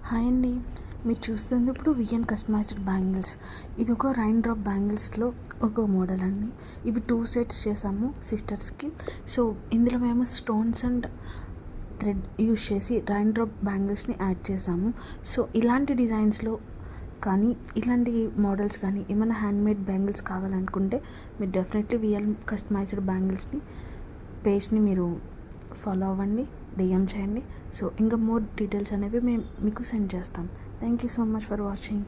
Hi అండి. మీరు చూస్తుంది ఇప్పుడు విఎన్ కస్టమైజ్డ్ బ్యాంగిల్స్. ఇది ఒక రైన్ డ్రాప్ బ్యాంగిల్స్లో ఒక మోడల్ అండి. ఇవి 2 సెట్స్ చేసాము సిస్టర్స్కి. సో ఇందులో మేము స్టోన్స్ అండ్ థ్రెడ్ యూజ్ చేసి రైన్ డ్రాప్ బ్యాంగిల్స్ని యాడ్ చేసాము. సో ఇలాంటి డిజైన్స్లో కానీ ఇలాంటి మోడల్స్ కానీ ఏమైనా హ్యాండ్మేడ్ బ్యాంగిల్స్ కావాలనుకుంటే మీరు డెఫినెట్లీ విఎన్ కస్టమైజ్డ్ బ్యాంగిల్స్ని పేజ్ని మీరు ఫాలో అవ్వండి, డిఎం చేయండి. సో ఇంకా మోర్ డీటెయిల్స్ అనేవి మేము మీకు సెండ్ చేస్తాం. Thank you so much for watching.